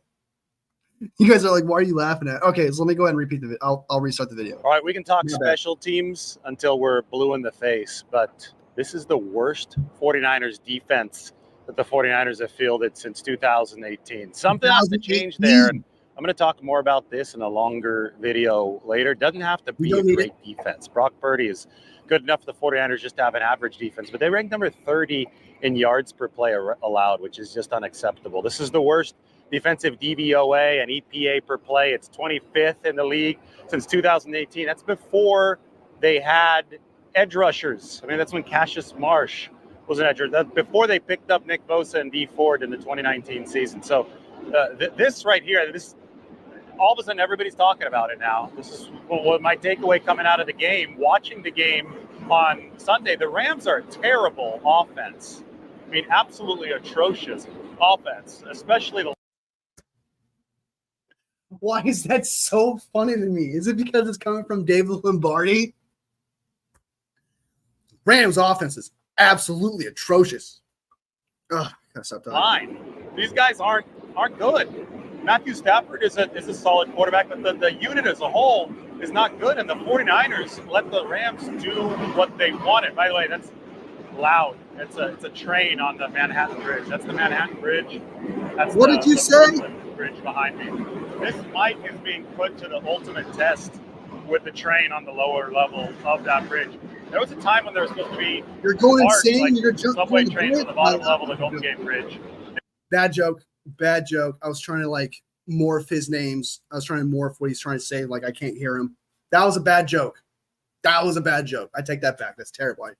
You guys are like, why are you laughing at? Okay, so let me go ahead and repeat the video. I'll restart the video. All right, we can talk My bad. special teams until we're blue in the face, but this is the worst 49ers defense that the 49ers have fielded since 2018. Something has to change there, and I'm going to talk more about this in a longer video later. It doesn't have to be a great defense. Brock Purdy is good enough for the 49ers just to have an average defense, but they rank number 30 in yards per play allowed, which is just unacceptable. This is the worst defensive DVOA and EPA per play. It's 25th in the league since 2018. That's before they had edge rushers. I mean, that's when Cassius Marsh was an edge rusher. That's before they picked up Nick Bosa and Dee Ford in the 2019 season. So this right here, this all of a sudden everybody's talking about it now. This is what my takeaway coming out of the game. Watching the game on Sunday, the Rams are a terrible offense. I mean, absolutely atrocious offense, especially the. Why is that so funny to me? Is it because it's coming from David Lombardi? Rams offense is absolutely atrocious. Ugh, gotta stop talking. Line. These guys aren't good. Matthew Stafford is a solid quarterback, but the unit as a whole is not good. And the 49ers let the Rams do what they wanted. By the way, that's loud. It's a train on the Manhattan Bridge. That's the Manhattan Bridge. That's what did you say? Bridge behind me. This mic is being put to the ultimate test with the train on the lower level of that bridge. There was a time when there was supposed to be you're going insane. Like you're jumping subway trains on the bottom level of the Golden Gate Bridge. Bad joke. Bad joke. I was trying to like morph his names. I was trying to morph what he's trying to say. Like I can't hear him. That was a bad joke. That was a bad joke. I take that back. That's terrible.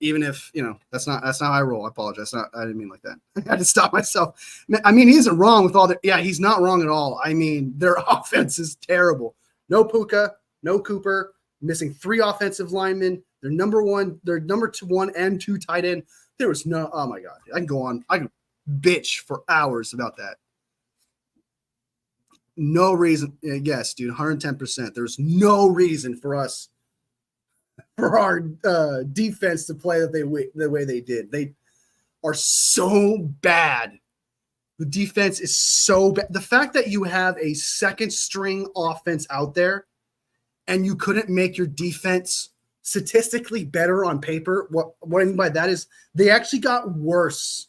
Even if, that's not how I roll. I apologize. I didn't mean like that. I had to stop myself. I mean, he isn't wrong with all that. Yeah, he's not wrong at all. I mean, their offense is terrible. No Puka, no Cooper, missing 3 offensive linemen. Their number 1 and 2 tight end. There was no, oh my God. I can go on. I can bitch for hours about that. No reason. Yes, dude, 110%. There's no reason for our defense to play the way they did. They are so bad. The defense is so bad. The fact that you have a second string offense out there and you couldn't make your defense statistically better on paper. What I mean by that is they actually got worse.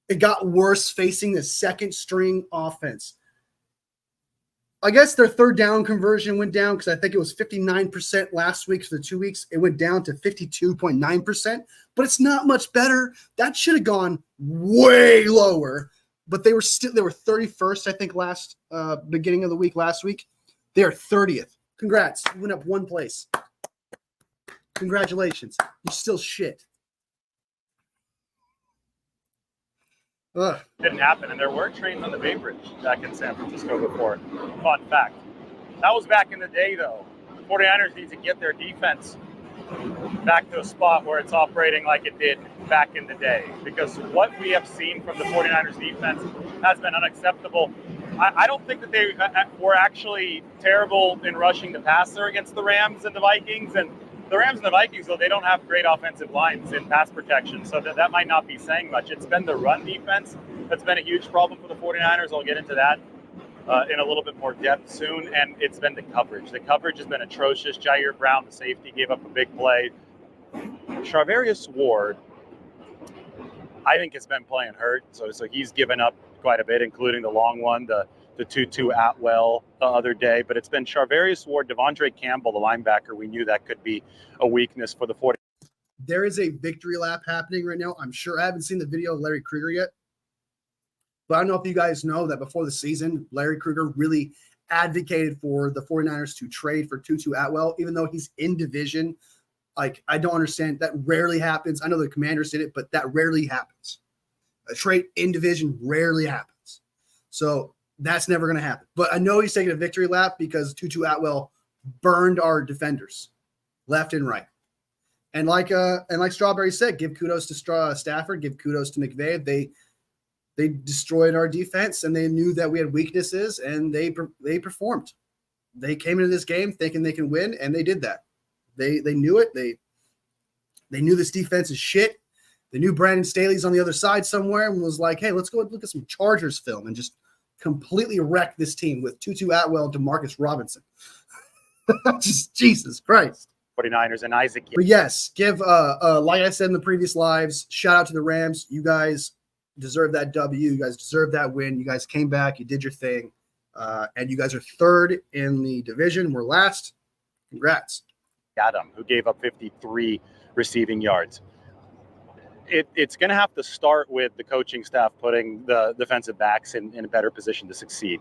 It got worse facing the second string offense. I guess their third down conversion went down because I think it was 59% last week for the 2 weeks. It went down to 52.9%, but it's not much better. That should have gone way lower, but they were 31st, I think, last beginning of the week last week. They are 30th. Congrats. You went up 1 place. Congratulations. You're still shit. Ugh. Didn't happen, and there were trains on the Bay Bridge back in San Francisco before. Fun fact. That was back in the day, though. The 49ers need to get their defense back to a spot where it's operating like it did back in the day, because what we have seen from the 49ers defense has been unacceptable. I don't think that they were actually terrible in rushing the passer against the Rams and the Vikings, and the Rams and the Vikings, though, they don't have great offensive lines in pass protection, so that might not be saying much. It's been the run defense that's been a huge problem for the 49ers. I'll get into that in a little bit more depth soon, and it's been the coverage. The coverage has been atrocious. Jair Brown, the safety, gave up a big play. Charvarius Ward, I think, has been playing hurt, so he's given up quite a bit, including the long one, the 2-2 Atwell the other day. But it's been Charvarius Ward, Devondre Campbell, the linebacker. We knew that could be a weakness for the 49ers. There is a victory lap happening right now. I'm sure I haven't seen the video of Larry Krueger yet, but I don't know if you guys know that before the season, Larry Krueger really advocated for the 49ers to trade for Tutu Atwell, even though he's in division. Like, I don't understand. That rarely happens. I know the Commanders did it, but that rarely happens. A trade in division rarely happens. So that's never going to happen. But I know he's taking a victory lap because Tutu Atwell burned our defenders left and right. And like Strawberry said, give kudos to Stafford, give kudos to McVay. They destroyed our defense, and they knew that we had weaknesses, and they performed. They came into this game thinking they can win, and they did that. They knew it. They knew this defense is shit. They knew Brandon Staley's on the other side somewhere and was like, hey, let's go look at some Chargers film and just completely wrecked this team with Tutu Atwell and Demarcus Robinson. Just Jesus Christ. 49ers and Isaac. But yes, give like I said in the previous lives, shout out to the Rams. You guys deserve that W. You guys deserve that win. You guys came back. You did your thing. And you guys are third in the division. We're last. Congrats. Adam, who gave up 53 receiving yards. It's going to have to start with the coaching staff putting the defensive backs in a better position to succeed.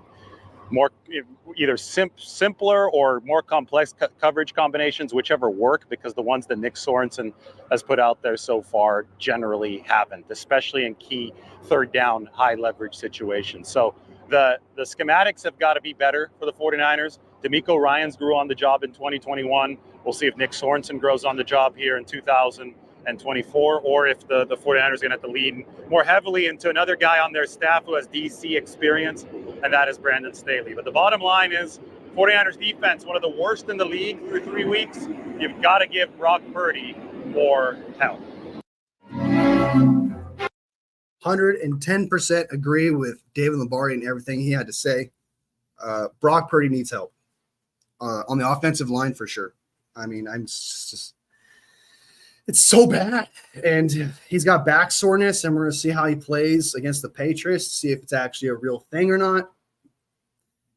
More either simpler or more complex coverage combinations, whichever work, because the ones that Nick Sorensen has put out there so far generally haven't, especially in key third down, high leverage situations. So the schematics have got to be better for the 49ers. D'Amico Ryans grew on the job in 2021. We'll see if Nick Sorensen grows on the job here in 2024, or if the 49ers are going to have to lean more heavily into another guy on their staff who has DC experience, and that is Brandon Staley. But the bottom line is 49ers defense, one of the worst in the league through 3 weeks. You've got to give Brock Purdy more help. 110% agree with David Lombardi and everything he had to say. Brock Purdy needs help on the offensive line for sure. I mean, it's so bad. And he's got back soreness, and we're going to see how he plays against the Patriots to see if it's actually a real thing or not.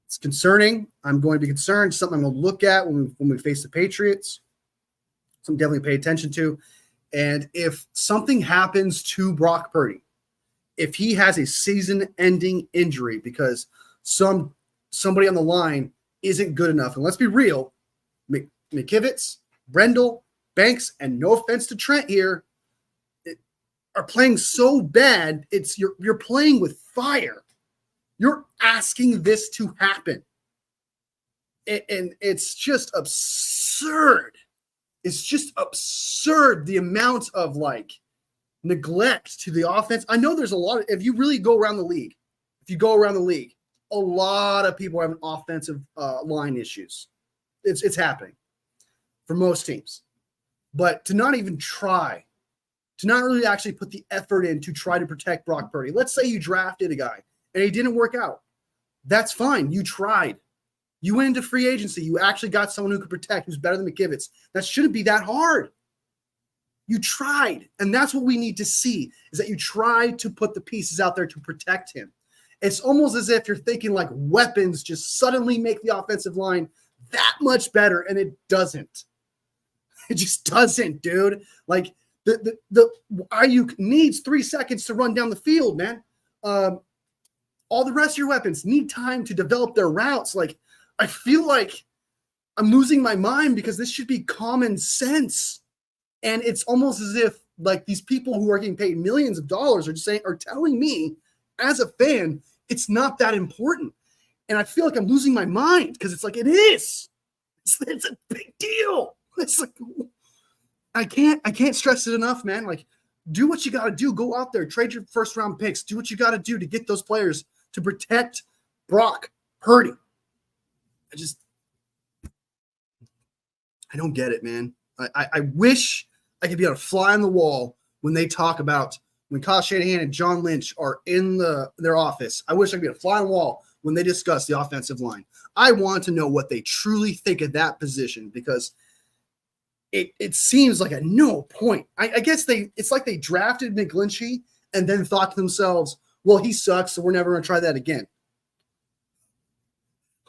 It's concerning. I'm going to be concerned. Something I'm going to look at when we face the Patriots. Something definitely pay attention to. And if something happens to Brock Purdy, if he has a season-ending injury because somebody on the line isn't good enough, and let's be real, McKivitz, Brendel, Banks, and no offense to Trent here, are playing so bad. You're playing with fire. You're asking this to happen, and it's just absurd. It's just absurd the amount of neglect to the offense. I know there's a lot of, if you really go around the league, a lot of people are having offensive line issues. It's happening for most teams. But to not even try, to not really actually put the effort in to try to protect Brock Purdy. Let's say you drafted a guy and he didn't work out. That's fine. You tried. You went into free agency. You actually got someone who could protect, who's better than McKivitz. That shouldn't be that hard. You tried. And that's what we need to see, is that you tried to put the pieces out there to protect him. It's almost as if you're thinking weapons just suddenly make the offensive line that much better, and it doesn't. It just doesn't, dude. The Ayuk needs 3 seconds to run down the field, man. All the rest of your weapons need time to develop their routes. I feel like I'm losing my mind because this should be common sense. And it's almost as if these people who are getting paid millions of dollars are telling me as a fan, it's not that important. And I feel like I'm losing my mind because it is. It's a big deal. It's I can't stress it enough, man. Do what you got to do. Go out there, trade your first round picks. Do what you got to do to get those players to protect Brock Purdy. I don't get it, man. I wish I could be able to fly on the wall when they talk about when Kyle Shanahan and John Lynch are in their office. I wish I could be able to fly on the wall when they discuss the offensive line. I want to know what they truly think of that position, because it seems like at no point. I guess it's like they drafted McGlinchey and then thought to themselves, well, he sucks, so we're never going to try that again.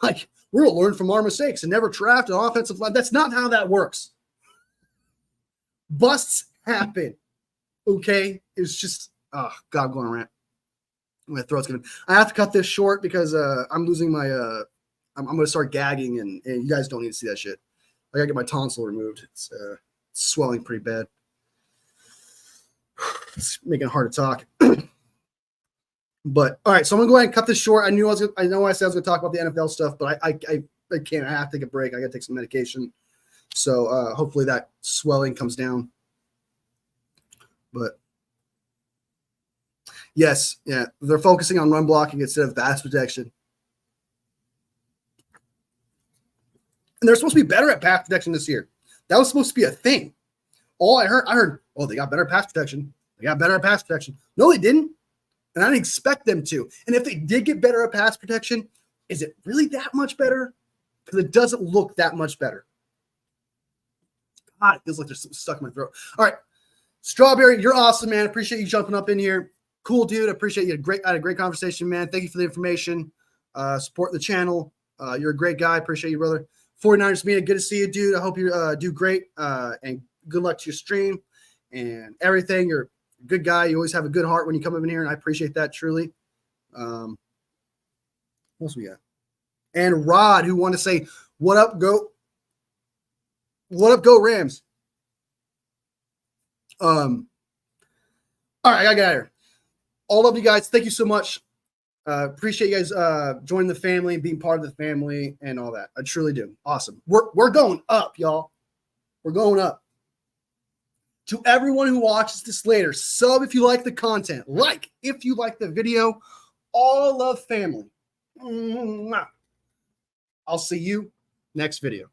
We're going to learn from our mistakes and never draft an offensive line. That's not how that works. Busts happen. Okay? It's just, oh, God, I'm going to rant. My throat's going to, I have to cut this short because I'm losing my, I'm going to start gagging, and you guys don't need to see that shit. I got to get my tonsil removed. It's swelling pretty bad. It's making it hard to talk. But all right, so I'm gonna go ahead and cut this short. I know I said I was gonna talk about the NFL stuff, but I can't. I have to take a break. I gotta take some medication. So hopefully that swelling comes down. But yes, yeah, they're focusing on run blocking instead of pass protection. And they're supposed to be better at pass protection this year. That was supposed to be a thing. All I heard, oh, they got better pass protection. They got better at pass protection. No, they didn't. And I didn't expect them to. And if they did get better at pass protection, is it really that much better? Because it doesn't look that much better. God, it feels like there's something stuck in my throat. All right. Strawberry, you're awesome, man. Appreciate you jumping up in here. Cool, dude. Appreciate you. I had a great conversation, man. Thank you for the information. Support the channel. You're a great guy. Appreciate you, brother. 49ers Media, good to see you, dude. I hope you do great. And good luck to your stream and everything. You're a good guy. You always have a good heart when you come up in here, and I appreciate that truly. What else we got? And Rod, who want to say, what up, go? What up, go Rams? All right, I gotta get out of here. All of you guys, thank you so much. Appreciate you guys joining the family, being part of the family, and all that. I truly do. Awesome. We're going up, y'all. We're going up. To everyone who watches this later, sub if you like the content, like if you like the video. All love family. I'll see you next video.